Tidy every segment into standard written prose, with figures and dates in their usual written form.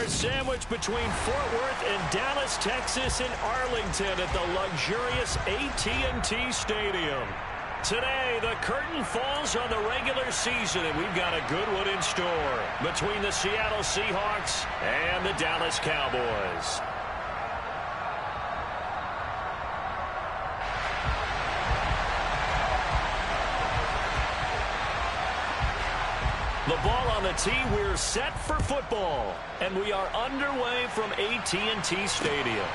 are sandwiched between Fort Worth and Dallas, Texas, and Arlington at the luxurious AT&T Stadium. Today, the curtain falls on the regular season, and we've got a good one in store between the Seattle Seahawks and the Dallas Cowboys. The ball on the tee, we're set for football, and we are underway from AT&T Stadium.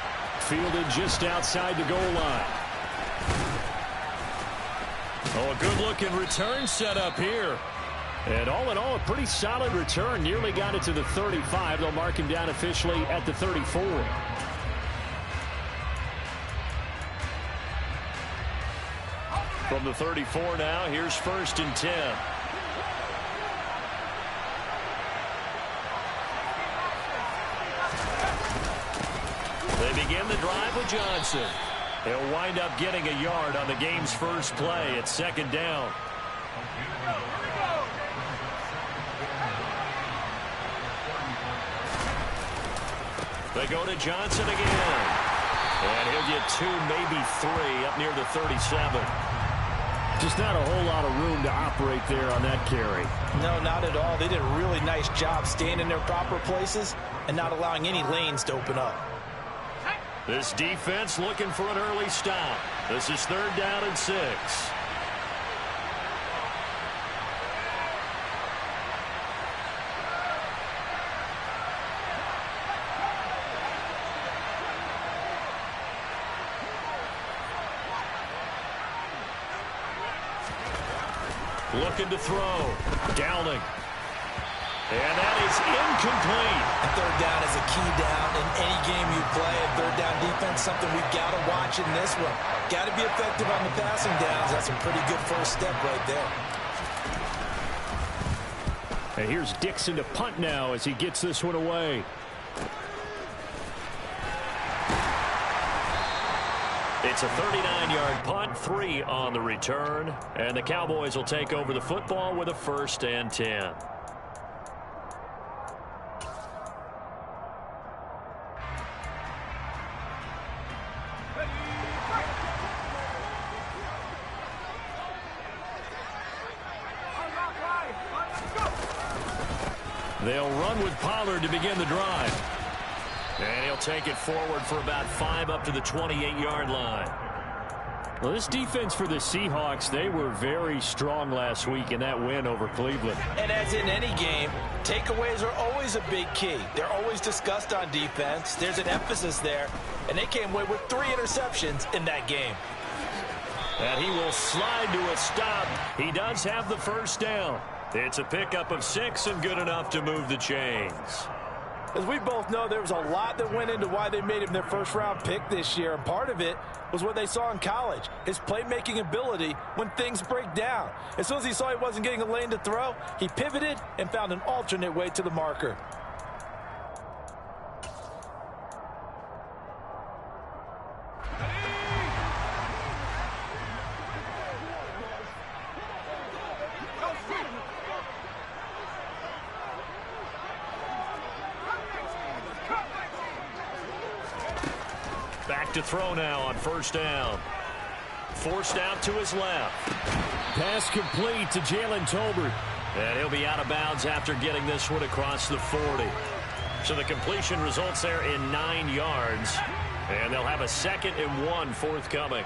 Fielded just outside the goal line. Oh, a good-looking return set up here. And all in all, a pretty solid return. Nearly got it to the 35. They'll mark him down officially at the 34. From the 34 now, here's 1st and 10. They begin the drive with Johnson. He'll wind up getting a yard on the game's first play at 2nd down. They go to Johnson again. And he'll get 2, maybe 3 up near the 37. Just not a whole lot of room to operate there on that carry. No, not at all. They did a really nice job staying in their proper places and not allowing any lanes to open up. This defense looking for an early stop. This is 3rd down and 6. Looking to throw. Downing. And that is incomplete. A 3rd down is a key down in any game you play. A 3rd down defense, something we've got to watch in this one. Got to be effective on the passing downs. That's a pretty good first step right there. And here's Dixon to punt now as he gets this one away. It's a 39-yard punt, 3 on the return. And the Cowboys will take over the football with a 1st and 10. They'll run with Pollard to begin the drive. And he'll take it forward for about 5 up to the 28-yard line. Well, this defense for the Seahawks, they were very strong last week in that win over Cleveland. And as in any game, takeaways are always a big key. They're always discussed on defense. There's an emphasis there. And they came away with 3 interceptions in that game. And he will slide to a stop. He does have the 1st down. It's a pickup of 6 and good enough to move the chains. As we both know, there was a lot that went into why they made him their first-round pick this year. And part of it was what they saw in college, his playmaking ability when things break down. As soon as he saw he wasn't getting a lane to throw, he pivoted and found an alternate way to the marker. Back to throw now on 1st down. Forced out to his left. Pass complete to Jalen Tolbert. And he'll be out of bounds after getting this one across the 40. So the completion results there in 9 yards. And they'll have a 2nd and 1 forthcoming.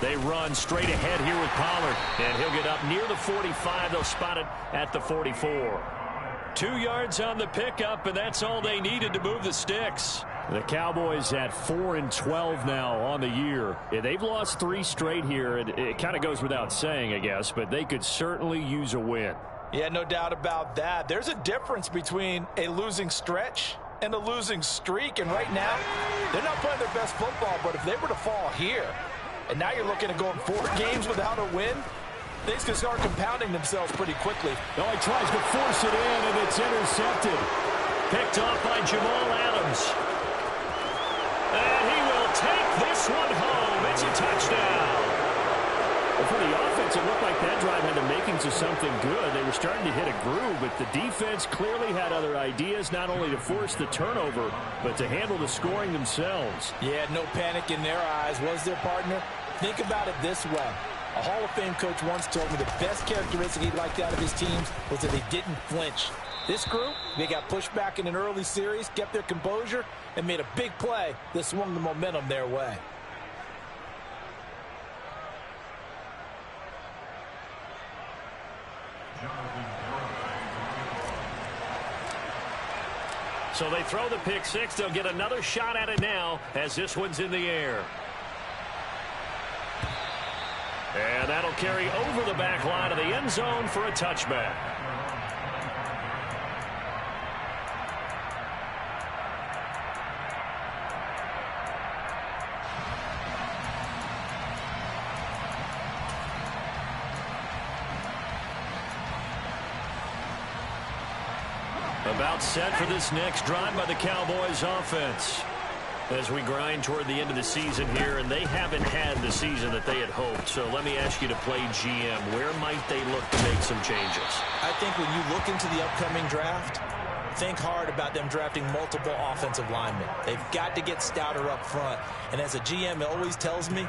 They run straight ahead here with Pollard. And he'll get up near the 45. They'll spot it at the 44. 2 yards on the pickup, and that's all they needed to move the sticks. The Cowboys at 4-12 now on the year. Yeah, they've lost 3 straight here. It kind of goes without saying, I guess, but they could certainly use a win. Yeah, no doubt about that. There's a difference between a losing stretch and a losing streak, and right now, they're not playing their best football, but if they were to fall here, and now you're looking at going 4 games without a win, things can start compounding themselves pretty quickly. Oh, he tries to force it in, and it's intercepted. Picked off by Jamal Adams. And he will take this one home. It's a touchdown. Well, for the offense, it looked like that drive had the makings of something good. They were starting to hit a groove, but the defense clearly had other ideas, not only to force the turnover, but to handle the scoring themselves. Yeah, no panic in their eyes, was there, partner? Think about it this way. A Hall of Fame coach once told me the best characteristic he liked out of his teams was that they didn't flinch. This group, they got pushed back in an early series, kept their composure, and made a big play that swung the momentum their way. So they throw the pick six. They'll get another shot at it now as this one's in the air. And that'll carry over the back line of the end zone for a touchback. About set for this next drive by the Cowboys offense. As we grind toward the end of the season here, and they haven't had the season that they had hoped. So let me ask you to play GM. Where might they look to make some changes? I think when you look into the upcoming draft, think hard about them drafting multiple offensive linemen. They've got to get stouter up front. And as a GM, it always tells me,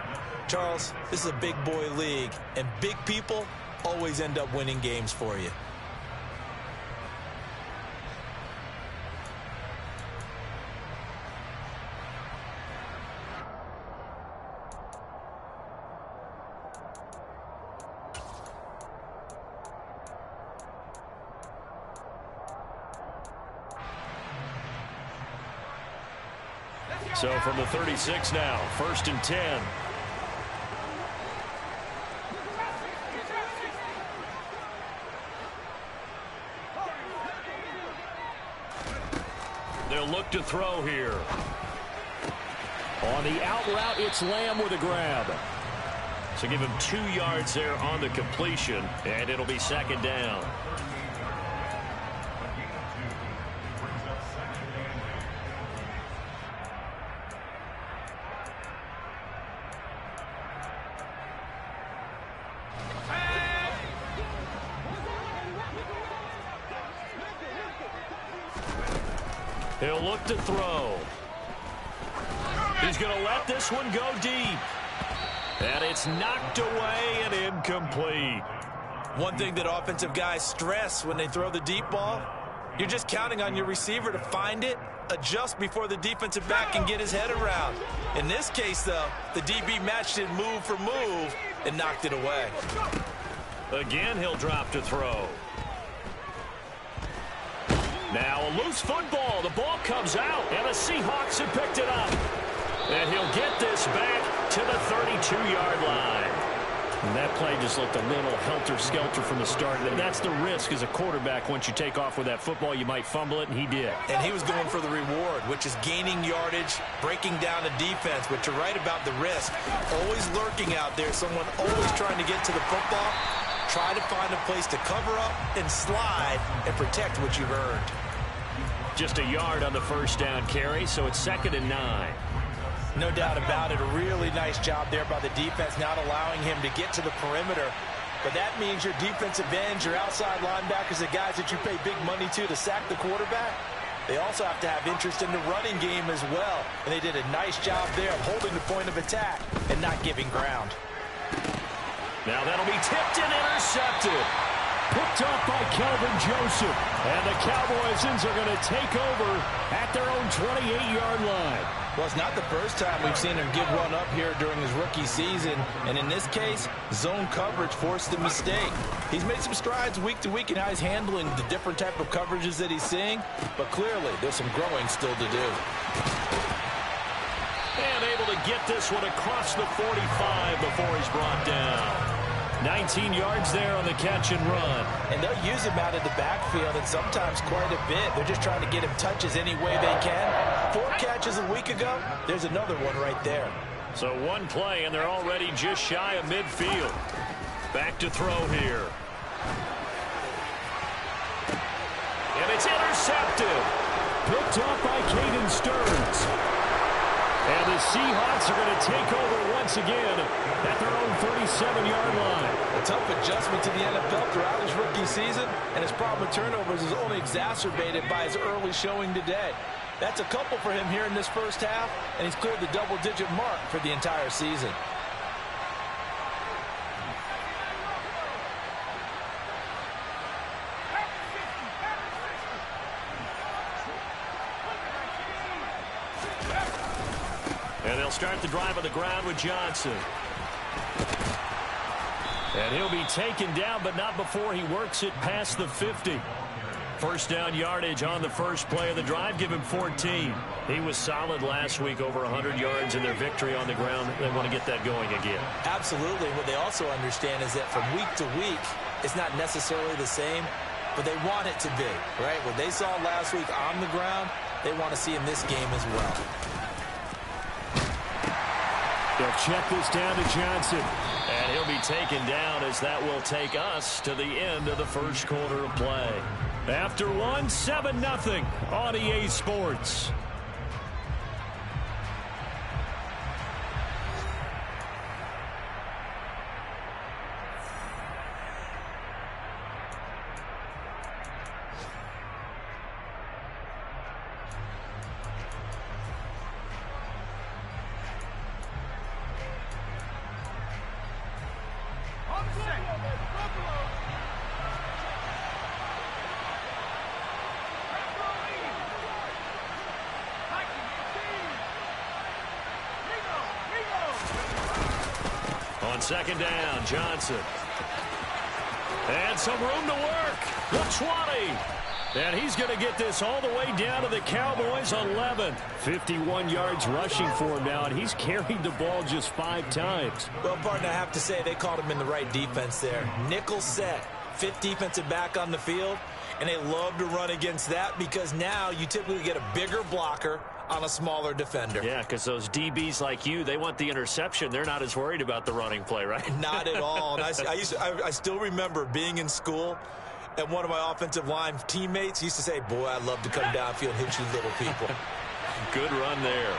Charles, this is a big boy league, and big people always end up winning games for you. So from the 36 now, 1st and 10. They'll look to throw here. On the out route, it's Lamb with a grab. So give him 2 yards there on the completion, and it'll be 2nd down. He'll look to throw. He's going to let this one go deep. And it's knocked away and incomplete. One thing that offensive guys stress when they throw the deep ball, you're just counting on your receiver to find it, adjust before the defensive back can get his head around. In this case, though, the DB matched it move for move and knocked it away. Again, he'll drop to throw. Now a loose football. The ball comes out, and the Seahawks have picked it up. And he'll get this back to the 32-yard line. And that play just looked a little helter-skelter from the start. And that's the risk as a quarterback. Once you take off with that football, you might fumble it, and he did. And he was going for the reward, which is gaining yardage, breaking down the defense. But you're right about the risk. Always lurking out there, someone always trying to get to the football. Try to find a place to cover up and slide and protect what you've earned. Just a yard on the first down carry, so it's 2nd and 9. No doubt about it. A really nice job there by the defense, not allowing him to get to the perimeter. But that means your defensive ends, your outside linebackers, the guys that you pay big money to sack the quarterback, they also have to have interest in the running game as well. And they did a nice job there of holding the point of attack and not giving ground. Now that'll be tipped and intercepted. Picked off by Kelvin Joseph. And the Cowboys are going to take over at their own 28-yard line. Well, it's not the first time we've seen him give one up here during his rookie season. And in this case, zone coverage forced the mistake. He's made some strides week to week in how he's handling the different type of coverages that he's seeing. But clearly, there's some growing still to do. And able to get this one across the 45 before he's brought down. 19 yards there on the catch and run. And they'll use him out of the backfield, and sometimes quite a bit. They're just trying to get him touches any way they can. 4 catches a week ago. There's another one right there. So one play, and they're already just shy of midfield. Back to throw here. And it's intercepted. Picked off by Caden Stearns. And the Seahawks are going to take over once again at their own 37-yard line. A tough adjustment to the NFL throughout his rookie season, and his problem with turnovers is only exacerbated by his early showing today. That's a couple for him here in this first half, and he's cleared the double-digit mark for the entire season. And they'll start the drive on the ground with Johnson. And he'll be taken down, but not before he works it past the 50. First down yardage on the first play of the drive. Give him 14. He was solid last week, over 100 yards in their victory on the ground. They want to get that going again. Absolutely. What they also understand is that from week to week, it's not necessarily the same, but they want it to be, right? What they saw last week on the ground, they want to see in this game as well. They'll check this down to Johnson. And he'll be taken down as that will take us to the end of the first quarter of play. After one, 7-0 on EA Sports. On second down, Johnson. And some room to work. The 20. And he's going to get this all the way down to the Cowboys' 11. 51 yards rushing for him now, and he's carried the ball just 5 times. Well, partner, I have to say they called him in the right defense there. Nickel set, 5th defensive back on the field, and they love to run against that because now you typically get a bigger blocker on a smaller defender. Yeah, because those DBs like you, they want the interception. They're not as worried about the running play, right? Not at all. And I still remember being in school, and one of my offensive line teammates used to say, boy, I'd love to come downfield and hit you little people. Good run there.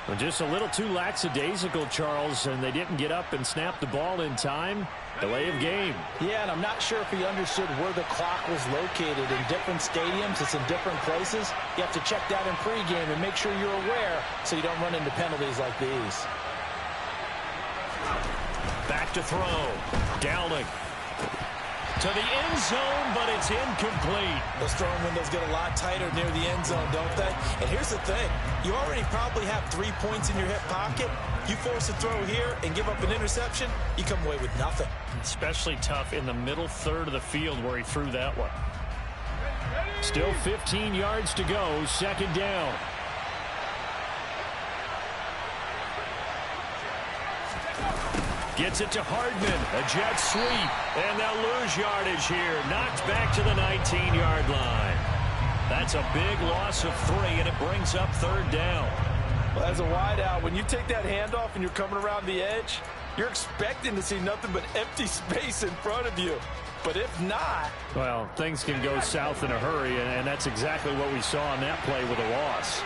Well, just a little too lackadaisical, Charles, and they didn't get up and snap the ball in time. Delay of game. Yeah, and I'm not sure if he understood where the clock was located. In different stadiums, it's in different places. You have to check that in pregame and make sure you're aware so you don't run into penalties like these. Back to throw. Downing. To the end zone, but it's incomplete. Those throwing windows get a lot tighter near the end zone, don't they? And here's the thing. You already probably have 3 points in your hip pocket. You force a throw here and give up an interception, you come away with nothing. Especially tough in the middle third of the field where he threw that one. Still 15 yards to go, second down. Gets it to Hardman, a jet sweep, and they'll lose yardage here. Knocked back to the 19-yard line. That's a big loss of 3, and it brings up third down. Well, as a wideout, when you take that handoff and you're coming around the edge, you're expecting to see nothing but empty space in front of you. But if not... Well, things can go south in a hurry, and that's exactly what we saw on that play with a loss.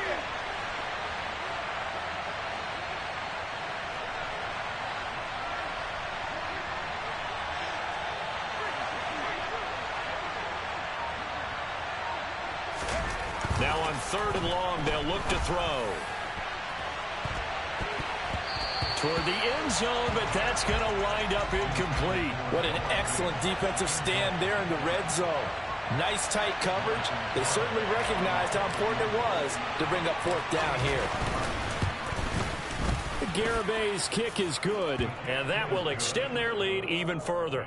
Now on 3rd and long, they'll look to throw. Toward the end zone, but that's going to wind up incomplete. What an excellent defensive stand there in the red zone. Nice tight coverage. They certainly recognized how important it was to bring up 4th down here. Garibay's kick is good, and that will extend their lead even further.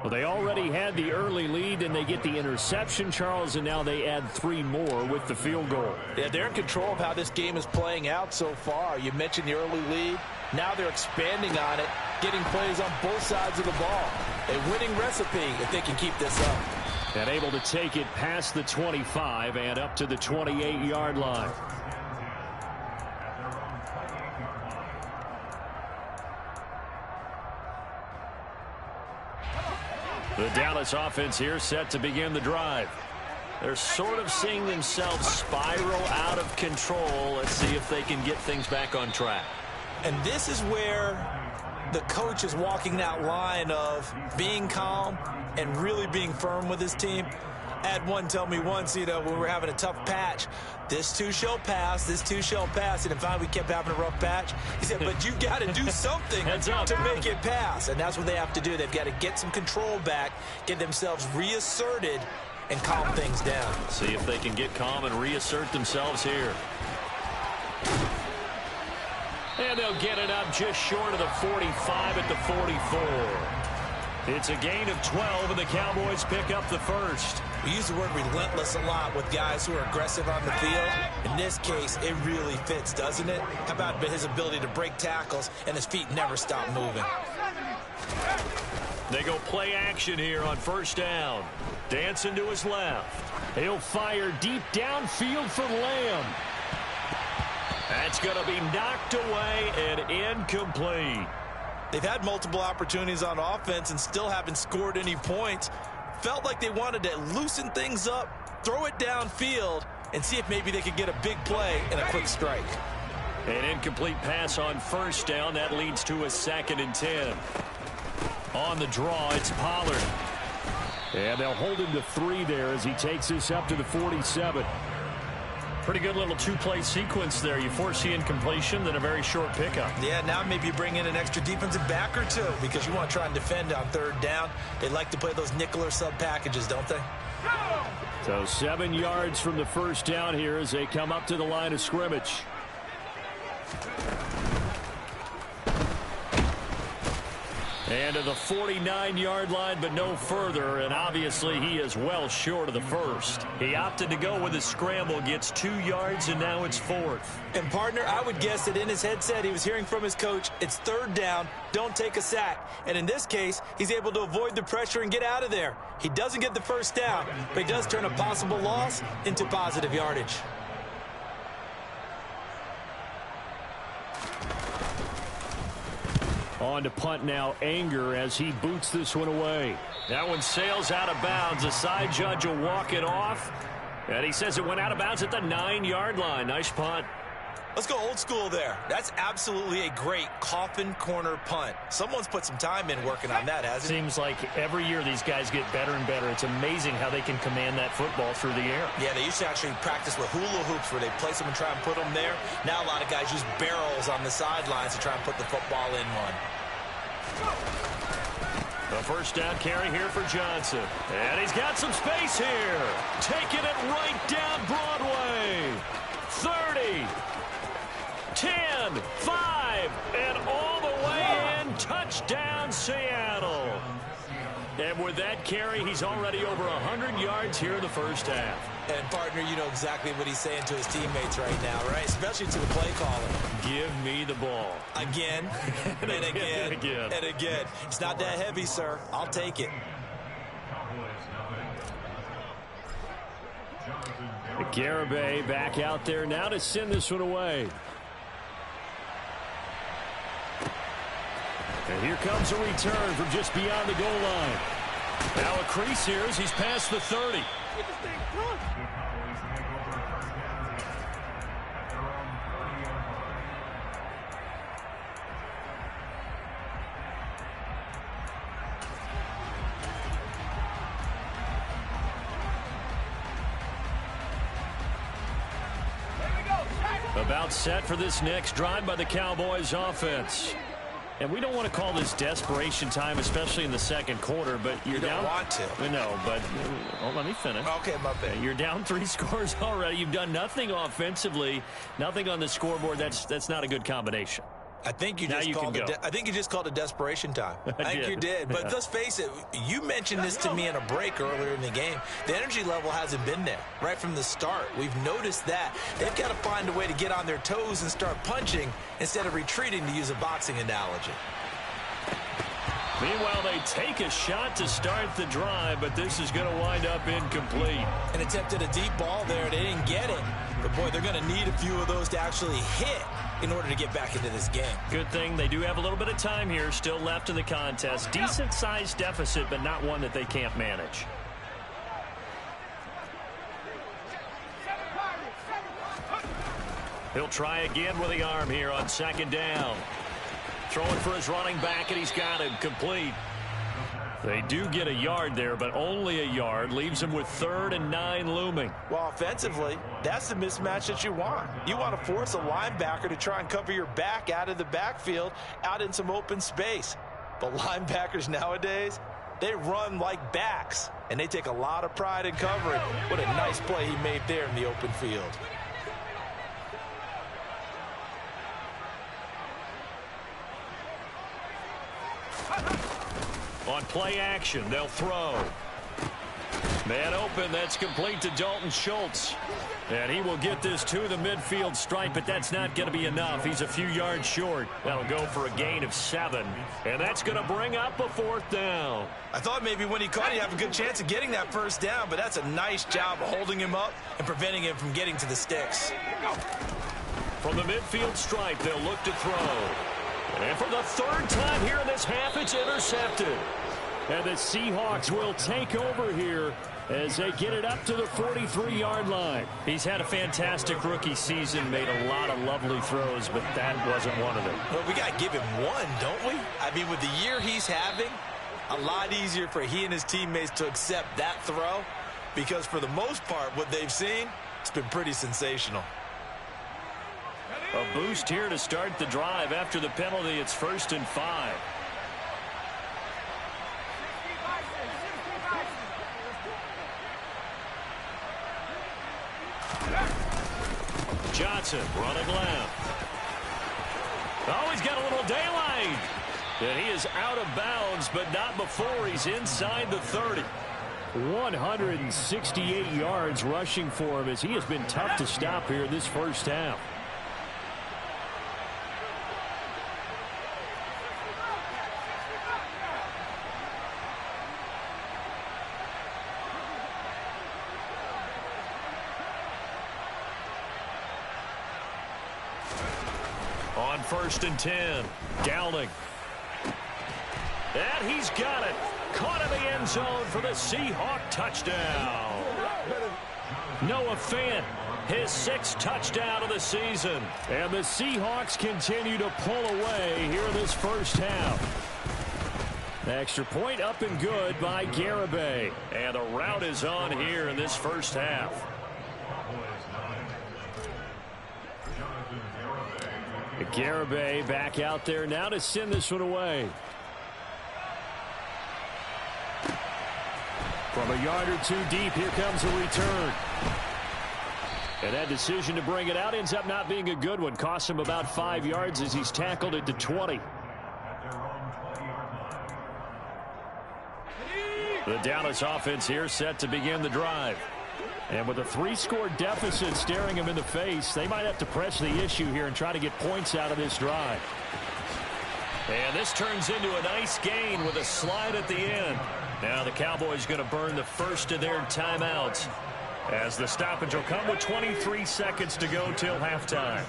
Well, they already had the early lead, and they get the interception, Charles, and now they add 3 more with the field goal. Yeah, they're in control of how this game is playing out so far. You mentioned the early lead. Now they're expanding on it, getting plays on both sides of the ball. A winning recipe if they can keep this up. And able to take it past the 25 and up to the 28-yard line. The Dallas offense here set to begin the drive. They're sort of seeing themselves spiral out of control. Let's see if they can get things back on track. And this is where the coach is walking that line of being calm and really being firm with his team. I had one tell me once, when we were having a tough patch, this too shall pass, this too shall pass. And finally we kept having a rough patch. He said, but you've got to do something to make it pass. And that's what they have to do. They've got to get some control back, get themselves reasserted, and calm things down. See if they can get calm and reassert themselves here. And they'll get it up just short of the 45 at the 44. It's a gain of 12, and the Cowboys pick up the first. We use the word relentless a lot with guys who are aggressive on the field. In this case, it really fits, doesn't it? How about his ability to break tackles and his feet never stop moving? They go play action here on first down. Dancing to his left. He'll fire deep downfield for Lamb. That's going to be knocked away and incomplete. They've had multiple opportunities on offense and still haven't scored any points. Felt like they wanted to loosen things up, throw it downfield, and see if maybe they could get a big play and a quick strike. An incomplete pass on first down. That leads to a 2nd and 10. On the draw, it's Pollard. And they'll hold him to 3 there as he takes this up to the 47. Pretty good little two-play sequence there. You force the incompletion, then a very short pickup. Yeah, now maybe you bring in an extra defensive back or two because you want to try and defend on 3rd down. They like to play those nickel or sub packages, don't they? So 7 yards from the first down here as they come up to the line of scrimmage. And to the 49-yard line, but no further. And obviously, he is well short of the first. He opted to go with a scramble, gets 2 yards, and now it's 4th. And, partner, I would guess that in his headset, he was hearing from his coach, it's 3rd down, don't take a sack. And in this case, he's able to avoid the pressure and get out of there. He doesn't get the first down, but he does turn a possible loss into positive yardage. On to punt now, Anger, as he boots this one away. That one sails out of bounds. The side judge will walk it off. And he says it went out of bounds at the 9-yard line. Nice punt. Let's go old school there. That's absolutely a great coffin corner punt. Someone's put some time in working on that, hasn't it? Seems like every year these guys get better and better. It's amazing how they can command that football through the air. Yeah, they used to actually practice with hula hoops where they place them and try and put them there. Now a lot of guys use barrels on the sidelines to try and put the football in one. The first down carry here for Johnson. And he's got some space here. Taking it right down Broadway. 30. 10, 5, and all the way in. Touchdown, Seattle. And with that carry, he's already over 100 yards here in the first half. And, partner, you know exactly what he's saying to his teammates right now, right? Especially to the play caller. Give me the ball. Again, and again, and again. It's not that heavy, sir. I'll take it. Garibay back out there now to send this one away. And here comes a return from just beyond the goal line. Now a crease here as he's past the 30. About set for this next drive by the Cowboys offense. And we don't want to call this desperation time, especially in the second quarter, but you're down. You don't want to. No, but let me finish. Okay, my bad. You're down 3 scores already. You've done nothing offensively, nothing on the scoreboard. That's not a good combination. I think you just called it desperation time. I think you did. But let's face it, you mentioned this to me in a break earlier in the game. The energy level hasn't been there right from the start. We've noticed that. They've got to find a way to get on their toes and start punching instead of retreating, to use a boxing analogy. Meanwhile, they take a shot to start the drive, but this is going to wind up incomplete. And attempted a deep ball there. They didn't get it. But, boy, they're going to need a few of those to actually hit in order to get back into this game. Good thing they do have a little bit of time here still left in the contest. Decent-sized deficit, but not one that they can't manage. He'll try again with the arm here on second down. Throwing for his running back, and he's got him complete. They do get a yard there, but only a yard. Leaves him with 3rd and 9 looming. Well, offensively, that's the mismatch that you want. You want to force a linebacker to try and cover your back out of the backfield, out in some open space. But linebackers nowadays, they run like backs, and they take a lot of pride in covering. What a nice play he made there in the open field. On play action, they'll throw. Man open, that's complete to Dalton Schultz. And he will get this to the midfield stripe, but that's not going to be enough. He's a few yards short. That'll go for a gain of 7. And that's going to bring up a 4th down. I thought maybe when he caught, he'd have a good chance of getting that first down, but that's a nice job of holding him up and preventing him from getting to the sticks. From the midfield stripe, they'll look to throw. And for the 3rd time here in this half, it's intercepted. And the Seahawks will take over here as they get it up to the 43-yard line. He's had a fantastic rookie season, made a lot of lovely throws, but that wasn't one of them. Well, we got to give him one, don't we? I mean, with the year he's having, a lot easier for he and his teammates to accept that throw, because for the most part, what they've seen, it's been pretty sensational. A boost here to start the drive. After the penalty, it's 1st and 5. Johnson running left. Oh, he's got a little daylight. And he is out of bounds, but not before he's inside the 30. 168 yards rushing for him as he has been tough to stop here in this first half. On 1st and 10, Downing. And he's got it. Caught in the end zone for the Seahawk touchdown. Noah Fant, his 6th touchdown of the season. And the Seahawks continue to pull away here in this first half. Extra point up and good by Garibay. And the route is on here in this first half. Garibay back out there now to send this one away. From a yard or 2 deep, here comes a return. And that decision to bring it out ends up not being a good one. Costs him about 5 yards as he's tackled it to 20. The Dallas offense here set to begin the drive. And with a 3-score deficit staring him in the face, they might have to press the issue here and try to get points out of this drive. And this turns into a nice gain with a slide at the end. Now the Cowboys going to burn the first of their timeouts as the stoppage will come with 23 seconds to go till halftime.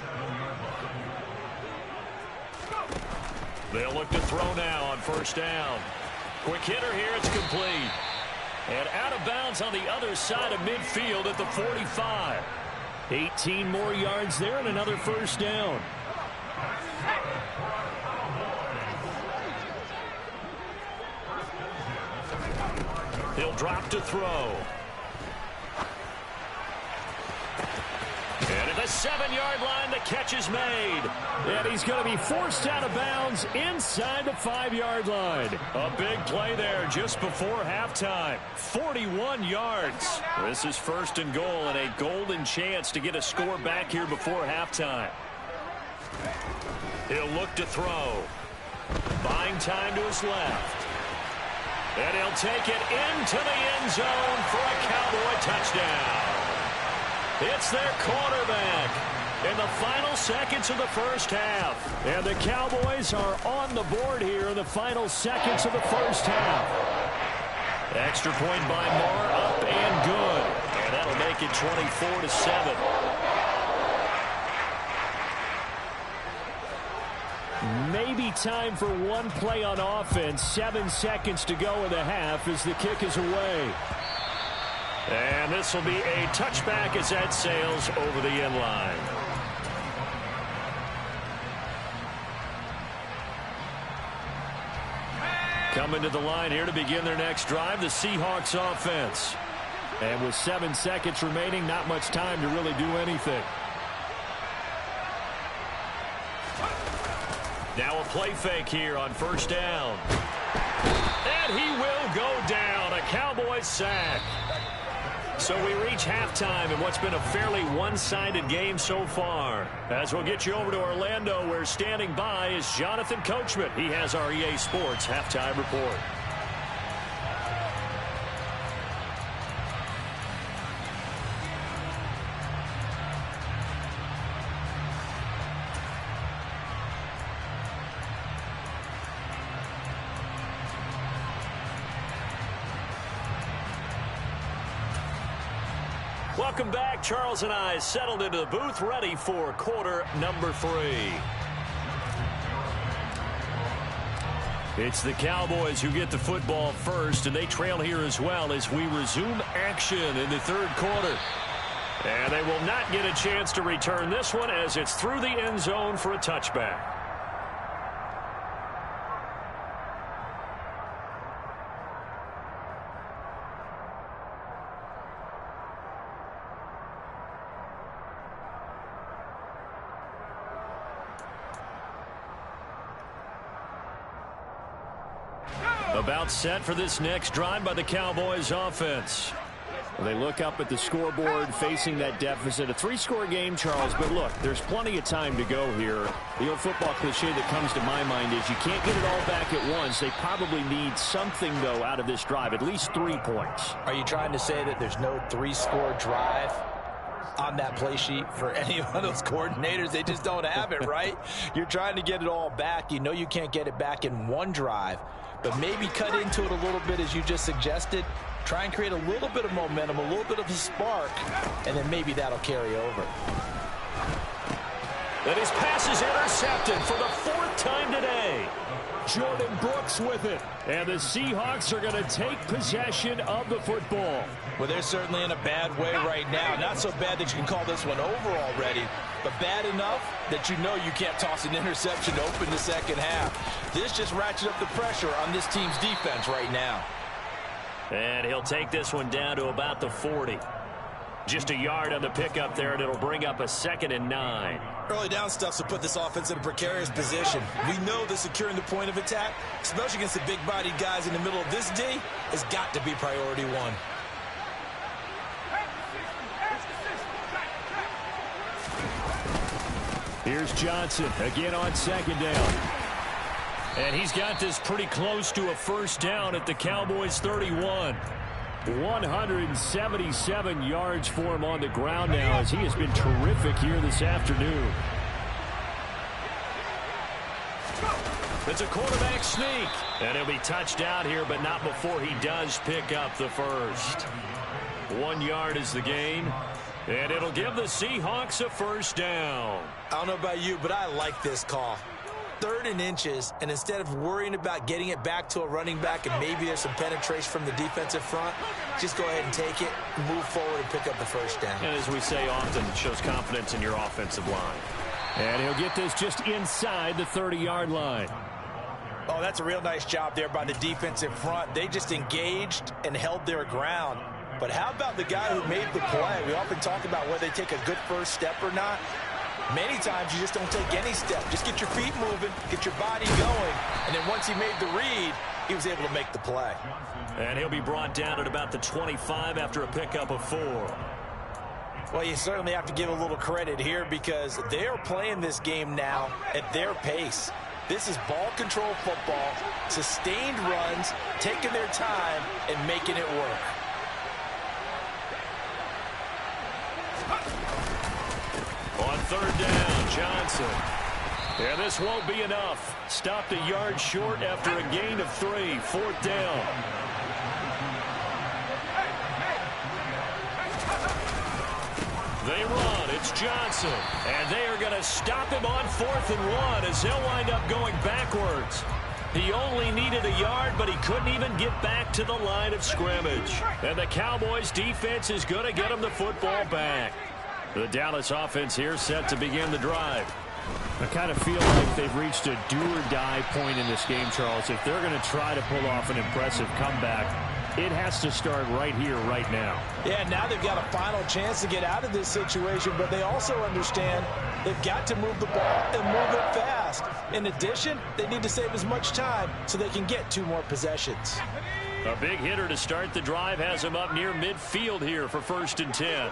They'll look to throw now on 1st down. Quick hitter here, it's complete. And out of bounds on the other side of midfield at the 45. 18 more yards there and another 1st down. He'll drop to throw. And at the 7-yard line, the catch is made. And he's going to be forced out of bounds inside the 5-yard line. A big play there just before halftime. 41 yards. This is 1st and goal and a golden chance to get a score back here before halftime. He'll look to throw. Buying time to his left. And he'll take it into the end zone for a Cowboy touchdown. It's their quarterback in the final seconds of the first half. And the Cowboys are on the board here in the final seconds of the first half. Extra point by Moore, up and good. And that'll make it 24-7. Maybe time for one play on offense. 7 seconds to go in the half as the kick is away. And this will be a touchback as that sails over the end line. Coming to the line here to begin their next drive, the Seahawks offense. And with 7 seconds remaining, not much time to really do anything. Now a play fake here on first down. And he will go down. A Cowboys sack. So we reach halftime in what's been a fairly one-sided game so far. As we'll get you over to Orlando, where standing by is Jonathan Coachman. He has our EA Sports halftime report. Welcome back. Charles and I settled into the booth, ready for quarter number 3. It's the Cowboys who get the football first, and they trail here as well as we resume action in the third quarter. And they will not get a chance to return this one as it's through the end zone for a touchback. About set for this next drive by the Cowboys offense. They look up at the scoreboard facing that deficit. A 3-score game, Charles, but look, there's plenty of time to go here. The old football cliche that comes to my mind is you can't get it all back at once. They probably need something, though, out of this drive, at least 3 points. Are you trying to say that there's no 3-score drive on that play sheet for any of those coordinators? They just don't have it, right? You're trying to get it all back. You know you can't get it back in one drive, but maybe cut into it a little bit as you just suggested. Try and create a little bit of momentum, a little bit of a spark, and then maybe that'll carry over. And his pass is intercepted for the 4th time today. Jordan Brooks with it. And the Seahawks are going to take possession of the football. Well, they're certainly in a bad way right now. Not so bad that you can call this one over already, but bad enough that you know you can't toss an interception to open the second half. This just ratchets up the pressure on this team's defense right now. And he'll take this one down to about the 40. Just a yard on the pickup there, and it'll bring up a 2nd and 9. Early down stuff will put this offense in a precarious position. We know that securing the point of attack, especially against the big-bodied guys in the middle of this D, has got to be priority 1. Here's Johnson again on 2nd down. And he's got this pretty close to a first down at the Cowboys 31. 177 yards for him on the ground now as he has been terrific here this afternoon. It's a quarterback sneak. And he'll be touched out here, but not before he does pick up the first. 1 yard is the gain. And it'll give the Seahawks a first down. I don't know about you, but I like this call. 3rd and inches, and instead of worrying about getting it back to a running back and maybe there's some penetration from the defensive front, just go ahead and take it, move forward, and pick up the first down. And as we say often, it shows confidence in your offensive line. And he'll get this just inside the 30-yard line. Oh, that's a real nice job there by the defensive front. They just engaged and held their ground. But how about the guy who made the play? We often talk about whether they take a good first step or not. Many times you just don't take any step. Just get your feet moving, get your body going, and then once he made the read, he was able to make the play. And he'll be brought down at about the 25 after a pickup of 4. Well, you certainly have to give a little credit here because they're playing this game now at their pace. This is ball control football, sustained runs, taking their time, and making it work. On 3rd down, Johnson. And this won't be enough. Stopped a yard short after a gain of 3. 4th down. They run. It's Johnson. And they are going to stop him on 4th and 1 as they'll wind up going backwards. He only needed a yard, but he couldn't even get back to the line of scrimmage. And the Cowboys defense is going to get him the football back. The Dallas offense here set to begin the drive. I kind of feel like they've reached a do-or-die point in this game, Charles. If they're going to try to pull off an impressive comeback, it has to start right here, right now. Yeah, now they've got a final chance to get out of this situation, but they also understand they've got to move the ball and move it fast. In addition, they need to save as much time so they can get 2 more possessions. A big hitter to start the drive has him up near midfield here for 1st and 10.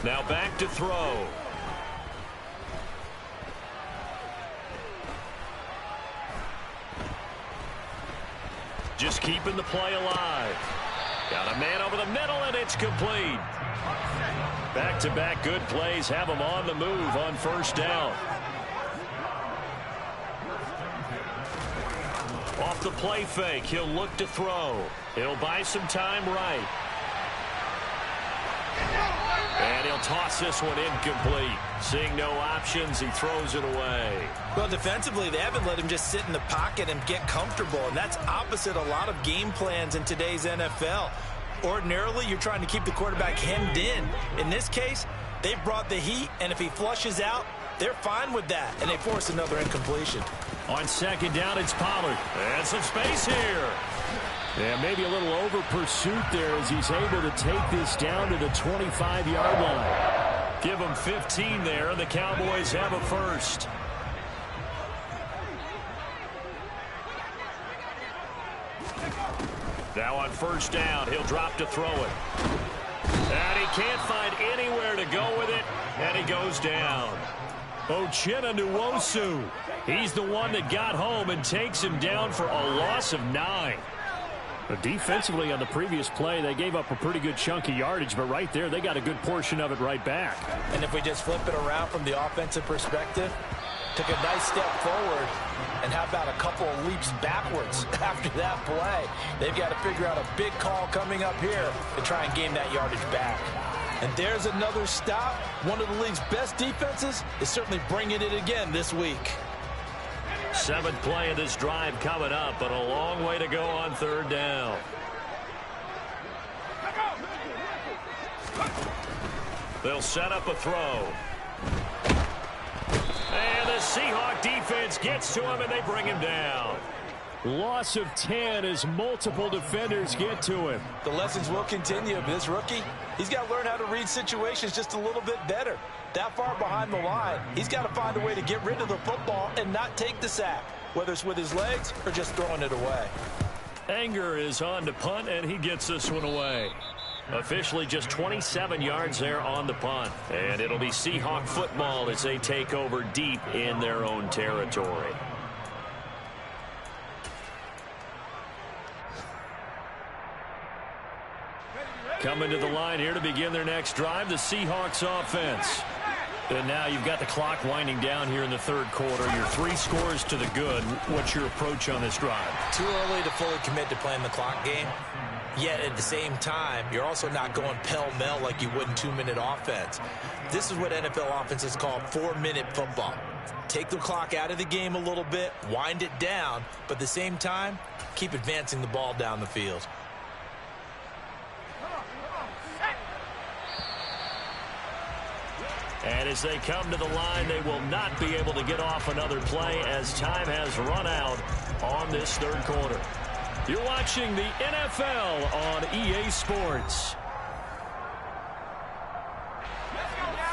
Now back to throw. Just keeping the play alive. Got a man over the middle, and it's complete. Back-to-back good plays have him on the move on 1st down. Off the play fake, he'll look to throw. He'll buy some time right. And he'll toss this one incomplete. Seeing no options, he throws it away. Well, defensively, they haven't let him just sit in the pocket and get comfortable, and that's opposite a lot of game plans in today's NFL. Ordinarily, you're trying to keep the quarterback hemmed in. In this case, they've brought the heat, and if he flushes out, they're fine with that, and they force another incompletion. On 2nd down, it's Pollard. And some space here. Yeah, maybe a little over pursuit there as he's able to take this down to the 25-yard line. Give him 15 there, and the Cowboys have a first. Now on 1st down, he'll drop to throw it. And he can't find anywhere to go with it, and he goes down. Uchenna Nwosu. He's the one that got home and takes him down for a loss of 9. But defensively on the previous play, they gave up a pretty good chunk of yardage, but right there, they got a good portion of it right back. And if we just flip it around from the offensive perspective, took a nice step forward, and how about a couple of leaps backwards after that play? They've got to figure out a big call coming up here to try and gain that yardage back. And there's another stop. One of the league's best defenses is certainly bringing it again this week. 7th play of this drive coming up, but a long way to go on 3rd down. They'll set up a throw. And the Seahawk defense gets to him, and they bring him down. Loss of 10 as multiple defenders get to him. The lessons will continue. This rookie, he's got to learn how to read situations just a little bit better. That far behind the line, he's got to find a way to get rid of the football and not take the sack, whether it's with his legs or just throwing it away. Anger is on to punt, and he gets this one away. Officially just 27 yards there on the punt. And it'll be Seahawk football as they take over deep in their own territory. Coming to the line here to begin their next drive, the Seahawks offense. And now you've got the clock winding down here in the 3rd quarter. Your 3 scores to the good. What's your approach on this drive? Too early to fully commit to playing the clock game. Yet at the same time, you're also not going pell-mell like you would in 2-minute offense. This is what NFL offenses call 4-minute football. Take the clock out of the game a little bit, wind it down, but at the same time, keep advancing the ball down the field. And as they come to the line, they will not be able to get off another play as time has run out on this 3rd quarter. You're watching the NFL on EA Sports.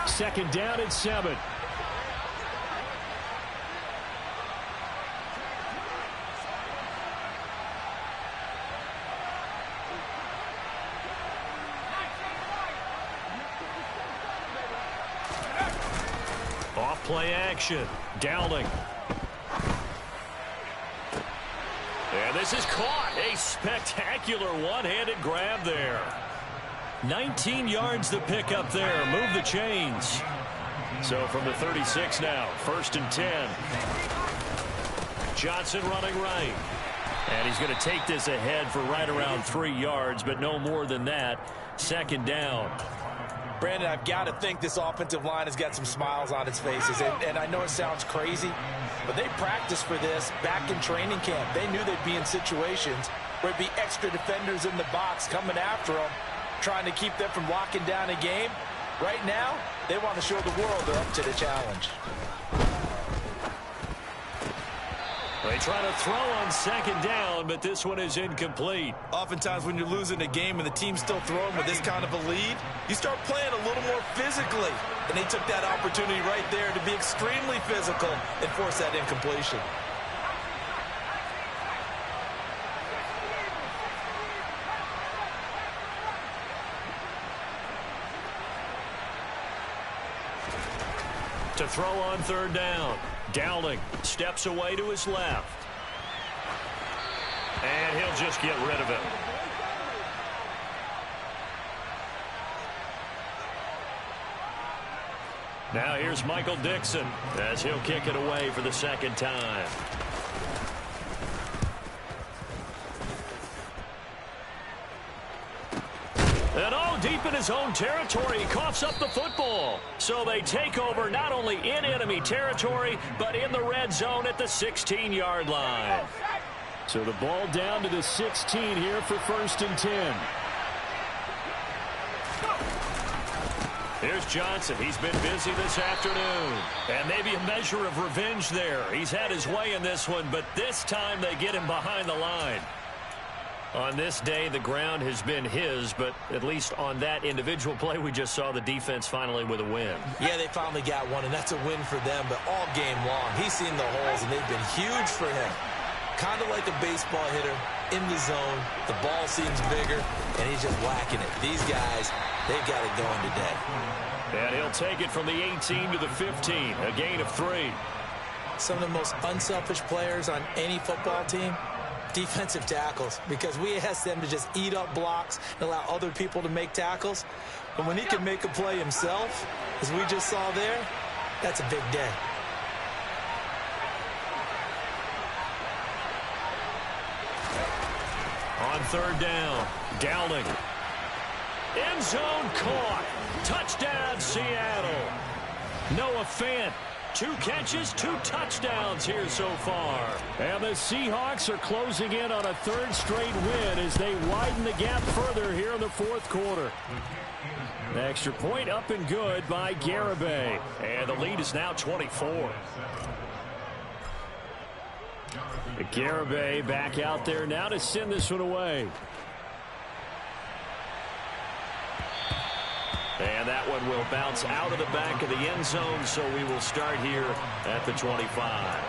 2nd down and 7. Off play action. Dowling. And this is caught. A spectacular one-handed grab there. 19 yards to pick up there. Move the chains. So from the 36 now, 1st and 10. Johnson running right. And he's going to take this ahead for right around 3 yards, but no more than that. Second down. Brandon, I've got to think this offensive line has got some smiles on its faces. And I know it sounds crazy, but they practiced for this back in training camp. They knew they'd be in situations where it'd be extra defenders in the box coming after them, trying to keep them from locking down a game. Right now, they want to show the world they're up to the challenge. They try to throw on second down, but this one is incomplete. Oftentimes when you're losing a game and the team's still throwing with this kind of a lead, you start playing a little more physically. And they took that opportunity right there to be extremely physical and force that incompletion. To throw on third down. Dowling steps away to his left. And he'll just get rid of it. Now here's Michael Dixon as he'll kick it away for the second time. And all deep in his own territory, he coughs up the football. So they take over not only in enemy territory, but in the red zone at the 16-yard line. So the ball down to the 16 here for 1st and 10. Here's Johnson. He's been busy this afternoon. And maybe a measure of revenge there. He's had his way in this one, but this time they get him behind the line. On this day, the ground has been his, but at least on that individual play, we just saw the defense finally with a win. Yeah, they finally got one, and that's a win for them, but all game long, he's seen the holes, and they've been huge for him. Kind of like a baseball hitter in the zone. The ball seems bigger, and he's just whacking it. These guys, they've got it going today. And he'll take it from the 18 to the 15, a gain of 3. Some of the most unselfish players on any football team, defensive tackles, because we ask them to just eat up blocks and allow other people to make tackles. But when he can make a play himself, as we just saw there, that's a big day. On third down, Dowling. End zone caught. Touchdown, Seattle. Noah Fant. 2 catches, 2 touchdowns here so far. And the Seahawks are closing in on a 3rd straight win as they widen the gap further here in the 4th quarter. The extra point up and good by Garibay. And the lead is now 24. Garibay back out there now to send this one away. And that one will bounce out of the back of the end zone, so we will start here at the 25.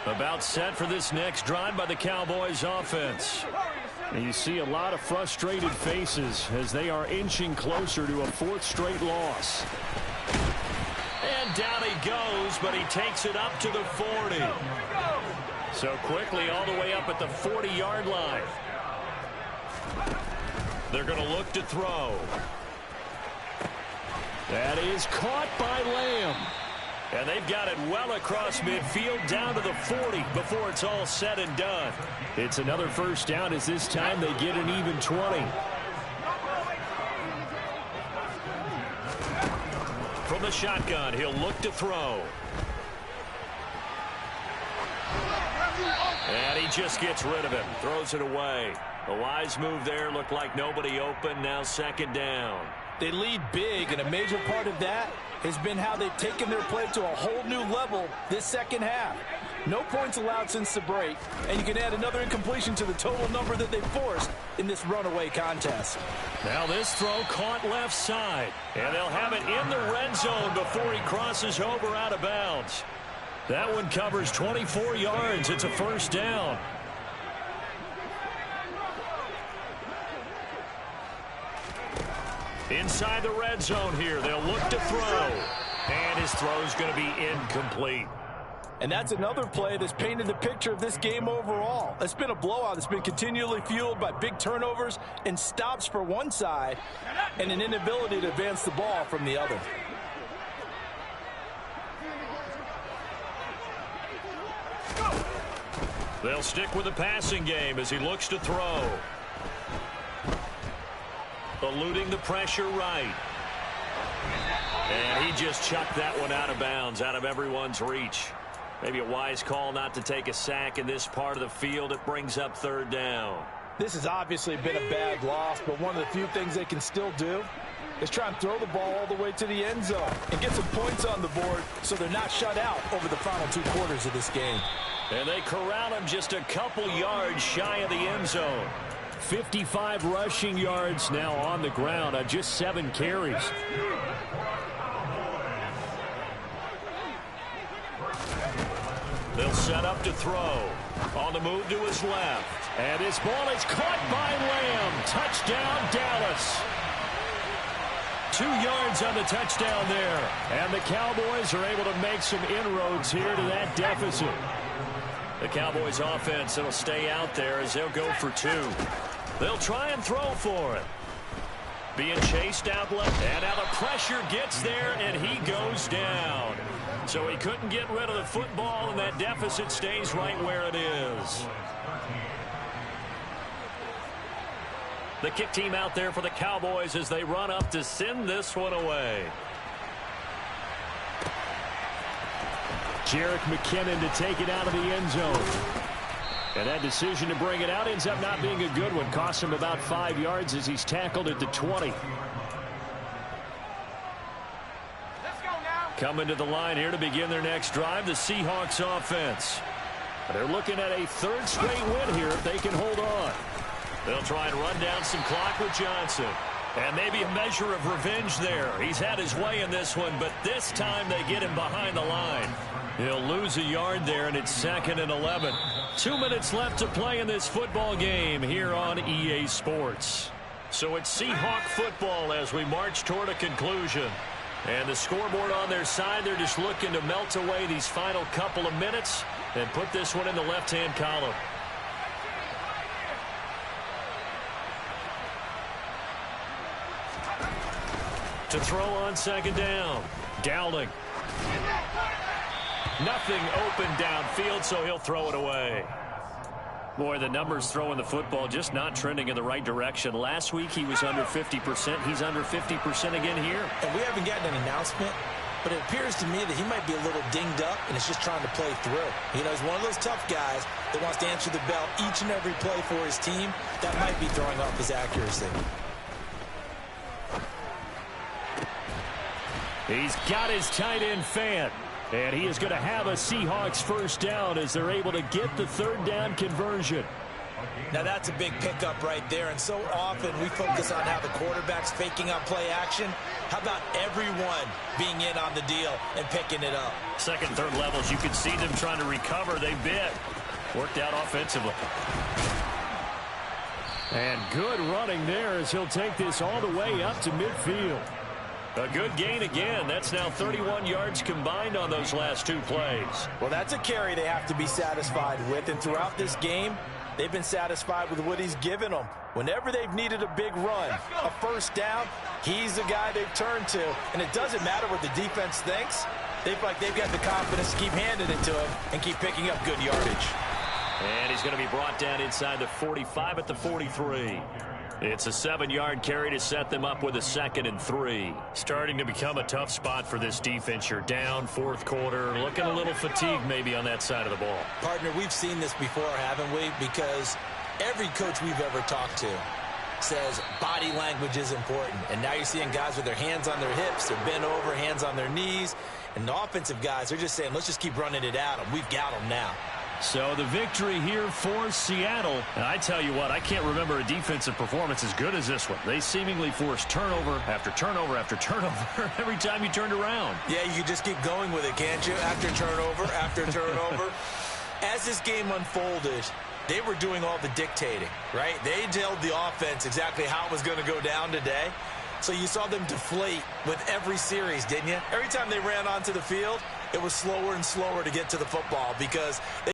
About set for this next drive by the Cowboys offense. And you see a lot of frustrated faces as they are inching closer to a 4th straight loss. And down he goes, but he takes it up to the 40. So quickly all the way up at the 40-yard line. They're going to look to throw. That is caught by Lamb. And they've got it well across midfield down to the 40 before it's all said and done. It's another 1st down as this time they get an even 20. From the shotgun, he'll look to throw. And he just gets rid of it, throws it away. A wise move there, looked like nobody open, now 2nd down. They lead big, and a major part of that has been how they've taken their play to a whole new level this second half. No points allowed since the break, and you can add another incompletion to the total number that they forced in this runaway contest. Now this throw caught left side, and they'll have it in the red zone before he crosses over out of bounds. That one covers 24 yards. It's a 1st down. Inside the red zone here, they'll look to throw. And his throw's going to be incomplete. And that's another play that's painted the picture of this game overall. It's been a blowout. It's been continually fueled by big turnovers and stops for one side and an inability to advance the ball from the other. They'll stick with the passing game as he looks to throw. Eluding the pressure right. And he just chucked that one out of bounds, out of everyone's reach. Maybe a wise call not to take a sack in this part of the field. It brings up third down. This has obviously been a bad loss, but one of the few things they can still do is try and throw the ball all the way to the end zone and get some points on the board so they're not shut out over the final 2 quarters of this game. And they corral him just a couple yards shy of the end zone. 55 rushing yards now on the ground on just 7 carries. They'll set up to throw. On the move to his left. And his ball is caught by Lamb. Touchdown, Dallas. 2 yards on the touchdown there. And the Cowboys are able to make some inroads here to that deficit. The Cowboys offense will stay out there as they'll go for 2. They'll try and throw for it. Being chased out left. And now the pressure gets there, and he goes down. So he couldn't get rid of the football, and that deficit stays right where it is. The kick team out there for the Cowboys as they run up to send this one away. Jerick McKinnon to take it out of the end zone. And that decision to bring it out ends up not being a good one. Costs him about 5 yards as he's tackled at the 20. Coming to the line here to begin their next drive, the Seahawks offense. They're looking at a 3rd straight win here if they can hold on. They'll try and run down some clock with Johnson. And maybe a measure of revenge there. He's had his way in this one, but this time they get him behind the line. He'll lose a yard there, and it's 2nd and 11. 2 minutes left to play in this football game here on EA Sports. So it's Seahawk football as we march toward a conclusion. And the scoreboard on their side, they're just looking to melt away these final couple of minutes and put this one in the left-hand column. To throw on 2nd down. Dowling. Nothing open downfield, so he'll throw it away. Boy, the numbers throwing the football just not trending in the right direction. Last week he was under 50%. He's under 50% again here. And we haven't gotten an announcement, but it appears to me that he might be a little dinged up and is just trying to play through. You know, he's one of those tough guys that wants to answer the bell each and every play for his team. That might be throwing off his accuracy. He's got his tight end fan. And he is going to have a Seahawks 1st down as they're able to get the 3rd down conversion. Now that's a big pickup right there, and so often we focus on how the quarterback's faking out play action. How about everyone being in on the deal and picking it up? 2nd, 3rd levels, you can see them trying to recover. They bit. Worked out offensively. And good running there as he'll take this all the way up to midfield. A good gain again. That's now 31 yards combined on those last 2 plays. Well, that's a carry they have to be satisfied with. And throughout this game, they've been satisfied with what he's given them. Whenever they've needed a big run, a 1st down, he's the guy they've turned to. And it doesn't matter what the defense thinks. They've got the confidence to keep handing it to him and keep picking up good yardage. And he's going to be brought down inside the 45 at the 43. It's a 7-yard carry to set them up with a 2nd and 3. Starting to become a tough spot for this defense. You're down 4th quarter. Looking a little fatigued maybe on that side of the ball. Partner, we've seen this before, haven't we? Because every coach we've ever talked to says body language is important. And now you're seeing guys with their hands on their hips. They're bent over, hands on their knees. And the offensive guys, they're just saying, let's just keep running it at them. We've got them now. So the victory here for Seattle. And I tell you what, I can't remember a defensive performance as good as this one. They seemingly forced turnover after turnover after turnover every time you turned around. Yeah, you just keep going with it, can't you? After turnover, after turnover. As this game unfolded, they were doing all the dictating, right? They told the offense exactly how it was going to go down today. So you saw them deflate with every series, didn't you? Every time they ran onto the field, it was slower and slower to get to the football because